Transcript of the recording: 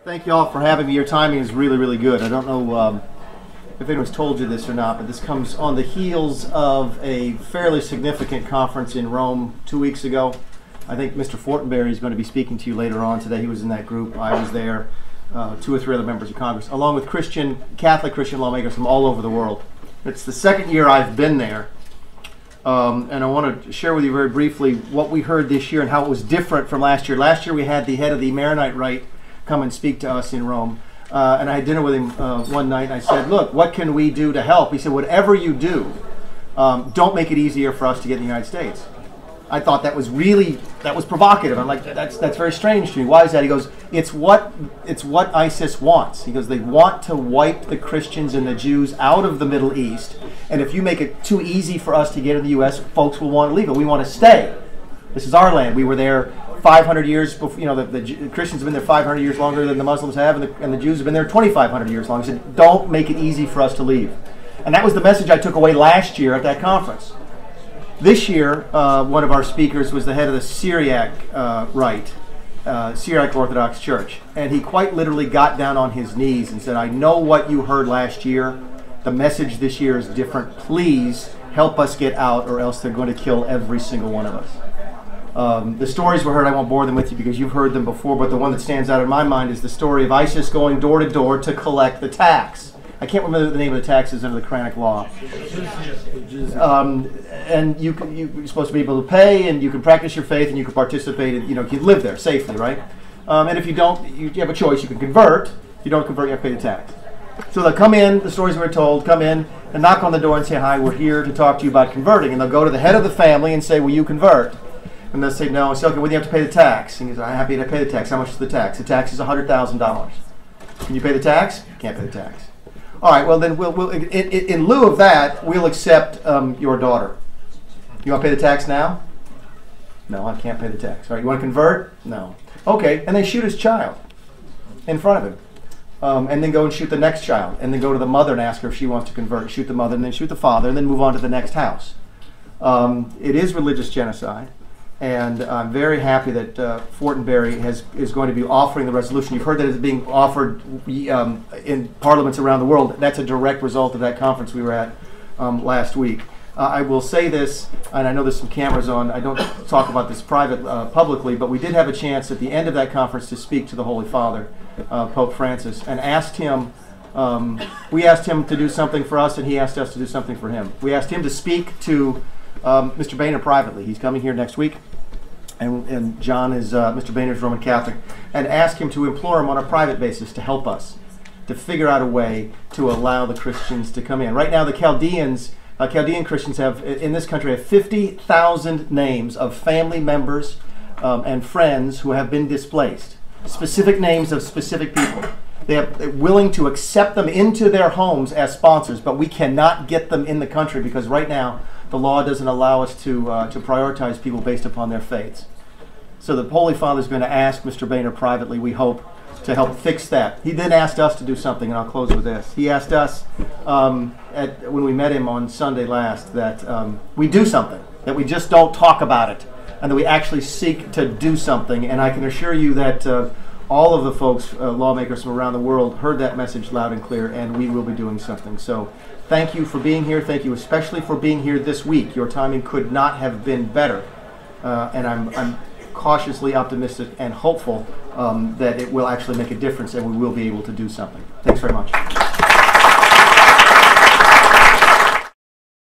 Thank you all for having me. Your timing is really, really good. I don't know if anyone's told you this or not, but this comes on the heels of a fairly significant conference in Rome 2 weeks ago. I think Mr. Fortenberry is going to be speaking to you later on today. He was in that group. I was there, 2 or 3 other members of Congress, along with Catholic Christian lawmakers from all over the world. It's the second year I've been there, and I want to share with you very briefly what we heard this year and how it was different from last year. Last year we had the head of the Maronite Rite come and speak to us in Rome. And I had dinner with him one night, and I said, look, what can we do to help? He said, whatever you do, don't make it easier for us to get in the United States. I thought that was provocative. I'm like, that's very strange to me. Why is that? He goes, it's what ISIS wants. He goes, they want to wipe the Christians and the Jews out of the Middle East, and if you make it too easy for us to get in the U.S., folks will want to leave it. We want to stay. This is our land. We were there 500 years before. You know, the Christians have been there 500 years longer than the Muslims have, and the Jews have been there 2,500 years long. He said, don't make it easy for us to leave. And that was the message I took away last year at that conference. This year, one of our speakers was the head of the Syriac Rite, Syriac Orthodox Church. And he quite literally got down on his knees and said, I know what you heard last year. The message this year is different. Please help us get out, or else they're going to kill every single one of us. The stories were heard. I won't bore them with you because you've heard them before, but the one that stands out in my mind is the story of ISIS going door to door to collect the tax. I can't remember the name of the taxes under the Quranic law. And you're supposed to be able to pay, and you can practice your faith, and you can participate, and you can live there safely, right? And if you don't, you have a choice. You can convert. If you don't convert, you have to pay the tax. So they'll come in, the stories we're told, come in and knock on the door and say, hi, we're here to talk to you about converting. And they'll go to the head of the family and say, will you convert? And they'll say, no. I say, okay, well, you have to pay the tax. And he says, I'm happy to pay the tax. How much is the tax? The tax is $100,000. Can you pay the tax? Can't pay the tax. All right, well, then we'll in lieu of that, we'll accept your daughter. You want to pay the tax now? No, I can't pay the tax. All right, you want to convert? No. Okay, and they shoot his child in front of him. And then go and shoot the next child. And then go to the mother and ask her if she wants to convert. Shoot the mother, and then shoot the father, and then move on to the next house. It is religious genocide. And I'm very happy that Fortenberry is going to be offering the resolution. You've heard that it's being offered in parliaments around the world. That's a direct result of that conference we were at last week. I will say this, and I know there's some cameras on. I don't talk about this publicly, but we did have a chance at the end of that conference to speak to the Holy Father, Pope Francis, and asked him. We asked him to do something for us, and he asked us to do something for him. We asked him to speak to Mr. Boehner privately. He's coming here next week. And John is Mr. Boehner is Roman Catholic, and ask him to implore him on a private basis to help us to figure out a way to allow the Christians to come in. Right now, the Chaldean Christians in this country have 50,000 names of family members and friends who have been displaced. Specific names of specific people. They're willing to accept them into their homes as sponsors, but we cannot get them in the country because right now the law doesn't allow us to prioritize people based upon their faiths. So the Holy Father is going to ask Mr. Boehner privately, we hope, to help fix that. He then asked us to do something, and I'll close with this. He asked us, when we met him on Sunday last, that we do something, that we just don't talk about it, and that we actually seek to do something. And I can assure you that all of the folks, lawmakers from around the world, heard that message loud and clear, and we will be doing something. So thank you for being here. Thank you especially for being here this week. Your timing could not have been better. And I'm cautiously optimistic and hopeful that it will actually make a difference and we will be able to do something. Thanks very much.